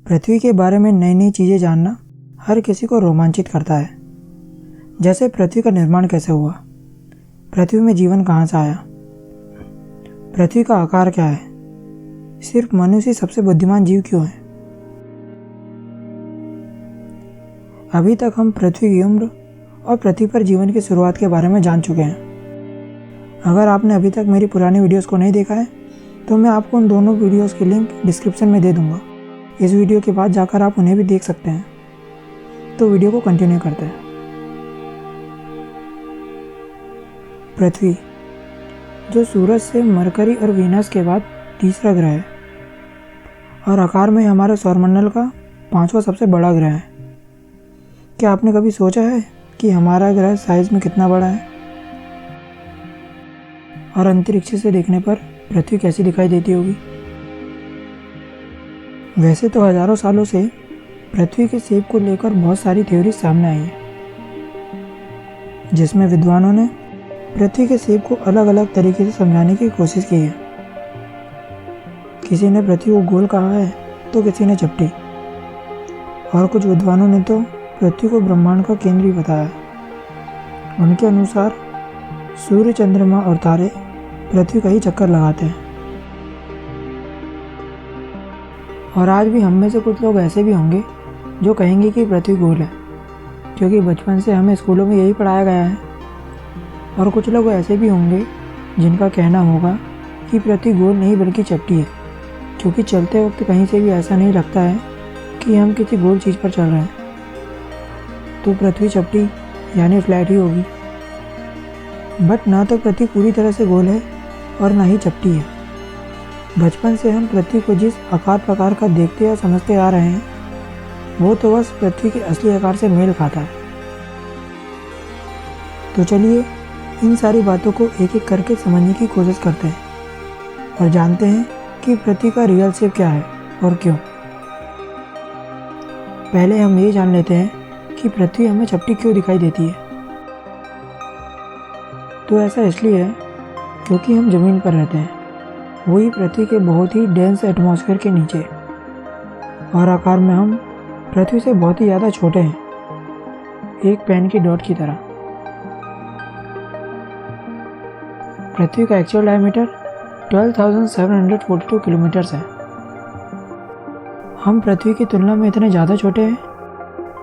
पृथ्वी के बारे में नई नई चीज़ें जानना हर किसी को रोमांचित करता है। जैसे पृथ्वी का निर्माण कैसे हुआ, पृथ्वी में जीवन कहाँ से आया, पृथ्वी का आकार क्या है, सिर्फ मनुष्य सबसे बुद्धिमान जीव क्यों है। अभी तक हम पृथ्वी की उम्र और पृथ्वी पर जीवन की शुरुआत के बारे में जान चुके हैं। अगर आपने अभी तक मेरी पुरानी वीडियोस को नहीं देखा है तो मैं आपको उन दोनों वीडियोस की लिंक डिस्क्रिप्शन में दे दूंगा। इस वीडियो के बाद जाकर आप उन्हें भी देख सकते हैं। तो वीडियो को कंटिन्यू करते हैं। पृथ्वी, जो सूरज से मरकरी और वीनस के बाद तीसरा ग्रह है और आकार में हमारे सौरमंडल का 5वां सबसे बड़ा ग्रह है। क्या आपने कभी सोचा है कि हमारा ग्रह साइज में कितना बड़ा है और अंतरिक्ष से देखने पर पृथ्वी कैसी दिखाई देती होगी। वैसे तो हजारों सालों से पृथ्वी के शेप को लेकर बहुत सारी थ्योरी सामने आई है, जिसमें विद्वानों ने पृथ्वी के शेप को अलग अलग तरीके से समझाने की कोशिश की है। किसी ने पृथ्वी को गोल कहा है तो किसी ने चपटी, और कुछ विद्वानों ने तो पृथ्वी को ब्रह्मांड का केंद्र भी बताया। उनके अनुसार सूर्य, चंद्रमा और तारे पृथ्वी का ही चक्कर लगाते हैं। और आज भी हम में से कुछ लोग ऐसे भी होंगे जो कहेंगे कि पृथ्वी गोल है, क्योंकि बचपन से हमें स्कूलों में यही पढ़ाया गया है। और कुछ लोग ऐसे भी होंगे जिनका कहना होगा कि पृथ्वी गोल नहीं बल्कि चपटी है, क्योंकि चलते वक्त कहीं से भी ऐसा नहीं लगता है कि हम किसी गोल चीज़ पर चल रहे हैं। तो पृथ्वी चपटी यानी फ्लैट ही होगी। बट ना तो पृथ्वी पूरी तरह से गोल है और ना ही चपटी है। बचपन से हम पृथ्वी को जिस आकार प्रकार का देखते या समझते आ रहे हैं, वो तो बस पृथ्वी के असली आकार से मेल खाता है। तो चलिए इन सारी बातों को एक एक करके समझने की कोशिश करते हैं और जानते हैं कि पृथ्वी का रियल शेप क्या है और क्यों। पहले हम ये जान लेते हैं कि पृथ्वी हमें चपटी क्यों दिखाई देती है। तो ऐसा इसलिए है क्योंकि हम ज़मीन पर रहते हैं, वही पृथ्वी के बहुत ही डेंस एटमॉस्फेयर के नीचे, और आकार में हम पृथ्वी से बहुत ही ज़्यादा छोटे हैं, एक पेन की डॉट की तरह। पृथ्वी का एक्चुअल डायमीटर 12,742 किलोमीटर्स है। हम पृथ्वी की तुलना में इतने ज़्यादा छोटे हैं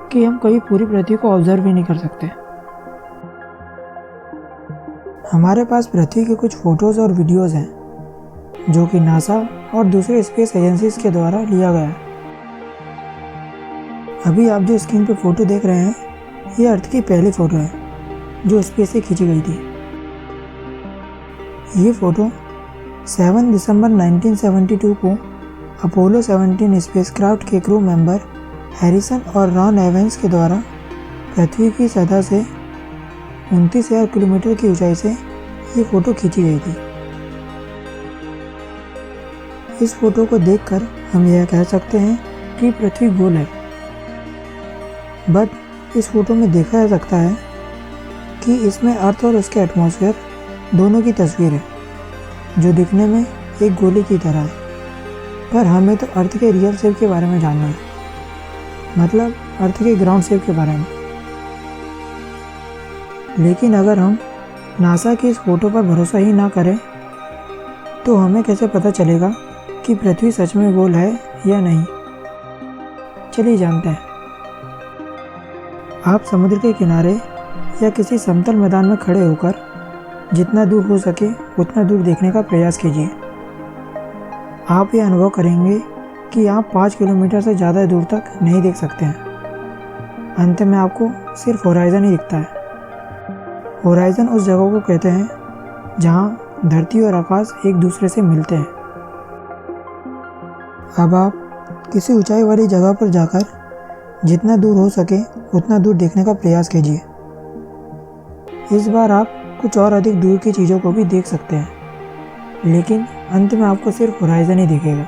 कि हम कभी पूरी पृथ्वी को ऑब्जर्व भी नहीं कर सकते। हमारे पास पृथ्वी के कुछ फोटोज़ और वीडियोज़ हैं जो कि नासा और दूसरे स्पेस एजेंसीज के द्वारा लिया गया है। अभी आप जो स्क्रीन पर फोटो देख रहे हैं, ये अर्थ की पहली फ़ोटो है जो स्पेस से खींची गई थी। ये फ़ोटो 7 दिसंबर 1972 को अपोलो 17 स्पेसक्राफ्ट के क्रू मेंबर हैरिसन और रॉन एवेंस के द्वारा पृथ्वी की सतह से 29,000 किलोमीटर की ऊंचाई से ये फ़ोटो खींची गई थी। इस फोटो को देखकर हम यह कह सकते हैं कि पृथ्वी गोल है। बट इस फोटो में देखा जा सकता है कि इसमें अर्थ और उसके एटमॉस्फेयर दोनों की तस्वीर है, जो दिखने में एक गोले की तरह है। पर हमें तो अर्थ के रियल शेप के बारे में जानना है, मतलब अर्थ के ग्राउंड शेप के बारे में। लेकिन अगर हम नासा की इस फोटो पर भरोसा ही ना करें तो हमें कैसे पता चलेगा कि पृथ्वी सच में गोल है या नहीं। चलिए जानते हैं। आप समुद्र के किनारे या किसी समतल मैदान में खड़े होकर जितना दूर हो सके उतना दूर देखने का प्रयास कीजिए। आप ये अनुभव करेंगे कि आप 5 किलोमीटर से ज़्यादा दूर तक नहीं देख सकते हैं। अंत में आपको सिर्फ होराइज़न ही दिखता है। होराइज़न उस जगह को कहते हैं जहाँ धरती और आकाश एक दूसरे से मिलते हैं। अब आप किसी ऊंचाई वाली जगह पर जाकर जितना दूर हो सके उतना दूर देखने का प्रयास कीजिए। इस बार आप कुछ और अधिक दूर की चीज़ों को भी देख सकते हैं, लेकिन अंत में आपको सिर्फ होराइज़न ही दिखेगा।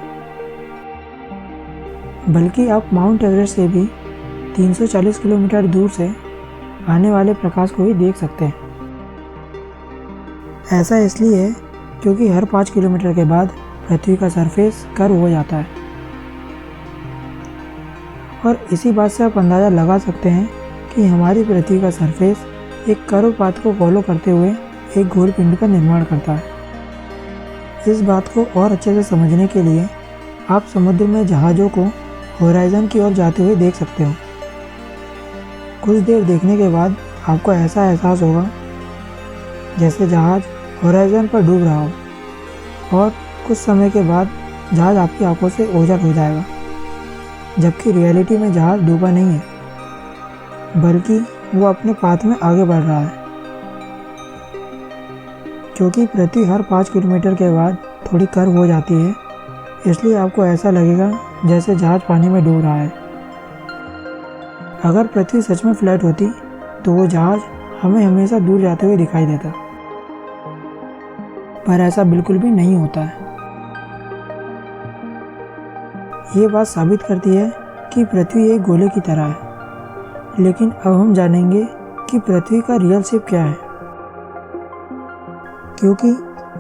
बल्कि आप माउंट एवरेस्ट से भी 340 किलोमीटर दूर से आने वाले प्रकाश को भी देख सकते हैं। ऐसा इसलिए है क्योंकि हर 5 किलोमीटर के बाद पृथ्वी का सरफेस कर्व हो जाता है। और इसी बात से आप अंदाज़ा लगा सकते हैं कि हमारी पृथ्वी का सरफेस एक कर्व पाथ को फॉलो करते हुए एक गोल पिंड का निर्माण करता है। इस बात को और अच्छे से समझने के लिए आप समुद्र में जहाज़ों को होराइज़न की ओर जाते हुए देख सकते हो। कुछ देर देखने के बाद आपको ऐसा एहसास होगा जैसे जहाज़ होराइज़न पर डूब रहा हो और कुछ समय के बाद जहाज़ आपकी आंखों से ओझल हो जाएगा, जबकि रियलिटी में जहाज़ डूबा नहीं है बल्कि वो अपने पाथ में आगे बढ़ रहा है। क्योंकि पृथ्वी हर 5 किलोमीटर के बाद थोड़ी कर्व हो जाती है, इसलिए आपको ऐसा लगेगा जैसे जहाज़ पानी में डूब रहा है। अगर पृथ्वी सच में फ्लैट होती तो वो जहाज़ हमें हमेशा दूर जाते हुए दिखाई देता, पर ऐसा बिल्कुल भी नहीं होता है। ये बात साबित करती है कि पृथ्वी एक गोले की तरह है। लेकिन अब हम जानेंगे कि पृथ्वी का रियल शेप क्या है। क्योंकि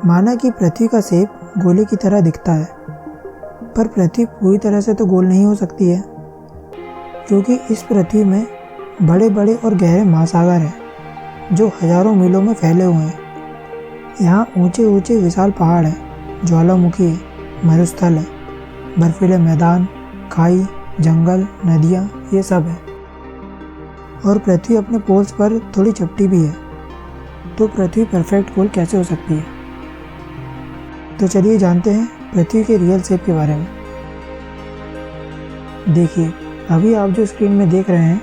माना कि पृथ्वी का शेप गोले की तरह दिखता है, पर पृथ्वी पूरी तरह से तो गोल नहीं हो सकती है, क्योंकि इस पृथ्वी में बड़े बड़े और गहरे महासागर हैं जो हजारों मीलों में फैले हुए हैं। यहाँ ऊंचे ऊंचे विशाल पहाड़ हैं, ज्वालामुखी है, मरुस्थल है, बर्फीले मैदान, खाई, जंगल, नदियाँ, ये सब है। और पृथ्वी अपने पोल्स पर थोड़ी चपटी भी है, तो पृथ्वी परफेक्ट गोल कैसे हो सकती है? तो चलिए जानते हैं पृथ्वी के रियल शेप के बारे में। देखिए, अभी आप जो स्क्रीन में देख रहे हैं,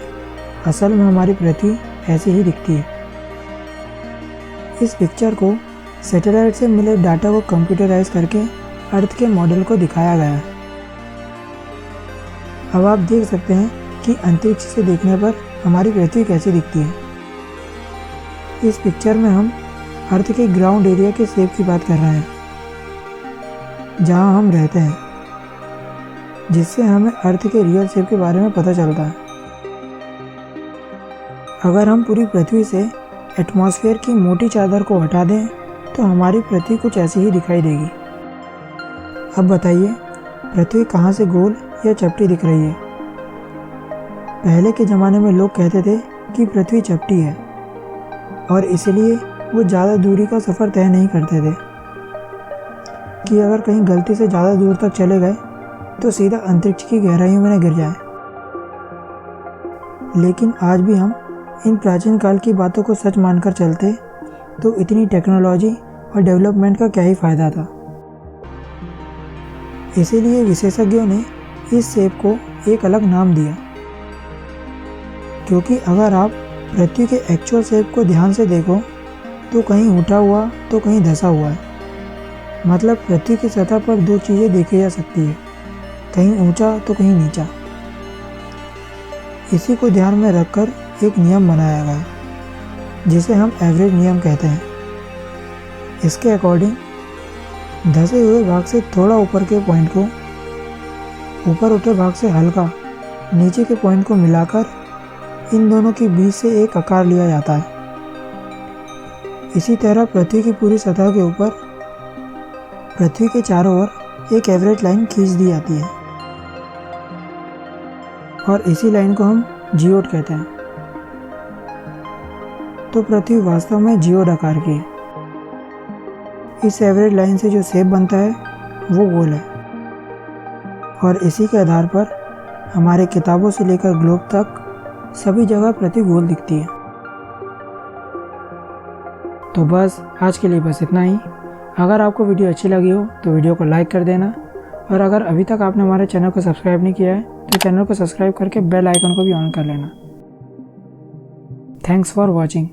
असल में हमारी पृथ्वी ऐसी ही दिखती है। इस पिक्चर को सैटेलाइट से मिले डाटा को कंप्यूटराइज करके अर्थ के मॉडल को दिखाया गया है। अब आप देख सकते हैं कि अंतरिक्ष से देखने पर हमारी पृथ्वी कैसी दिखती है। इस पिक्चर में हम अर्थ के ग्राउंड एरिया के शेप की बात कर रहे हैं, जहां हम रहते हैं, जिससे हमें अर्थ के रियल शेप के बारे में पता चलता है। अगर हम पूरी पृथ्वी से एटमॉस्फेयर की मोटी चादर को हटा दें तो हमारी पृथ्वी कुछ ऐसी ही दिखाई देगी। अब बताइए, पृथ्वी कहाँ से गोल या चपटी दिख रही है? पहले के ज़माने में लोग कहते थे कि पृथ्वी चपटी है और इसलिए वो ज़्यादा दूरी का सफ़र तय नहीं करते थे कि अगर कहीं गलती से ज़्यादा दूर तक चले गए तो सीधा अंतरिक्ष की गहराइयों में न गिर जाए। लेकिन आज भी हम इन प्राचीन काल की बातों को सच मानकर चलते तो इतनी टेक्नोलॉजी और डेवलपमेंट का क्या ही फ़ायदा था। इसीलिए विशेषज्ञों ने इस शेप को एक अलग नाम दिया, क्योंकि अगर आप पृथ्वी के एक्चुअल शेप को ध्यान से देखो तो कहीं उठा हुआ तो कहीं धंसा हुआ है। मतलब पृथ्वी की सतह पर दो चीज़ें देखी जा सकती है, कहीं ऊंचा तो कहीं नीचा। इसी को ध्यान में रखकर एक नियम बनाया गया जिसे हम एवरेज नियम कहते हैं। इसके अकॉर्डिंग धंसे हुए भाग से थोड़ा ऊपर के पॉइंट को ऊपर उठे भाग से हल्का नीचे के पॉइंट को मिलाकर इन दोनों के बीच से एक आकार लिया जाता है। इसी तरह पृथ्वी की पूरी सतह के ऊपर पृथ्वी के चारों ओर एक एवरेज लाइन खींच दी जाती है और इसी लाइन को हम जियोड कहते हैं। तो पृथ्वी वास्तव में जियोड आकार की है। इस एवरेज लाइन से जो शेप बनता है वो गोल है और इसी के आधार पर हमारे किताबों से लेकर ग्लोब तक सभी जगह पृथ्वी गोल दिखती है। तो बस आज के लिए बस इतना ही। अगर आपको वीडियो अच्छी लगी हो तो वीडियो को लाइक कर देना, और अगर अभी तक आपने हमारे चैनल को सब्सक्राइब नहीं किया है तो चैनल को सब्सक्राइब करके बेल आइकन को भी ऑन कर लेना। Thanks for watching.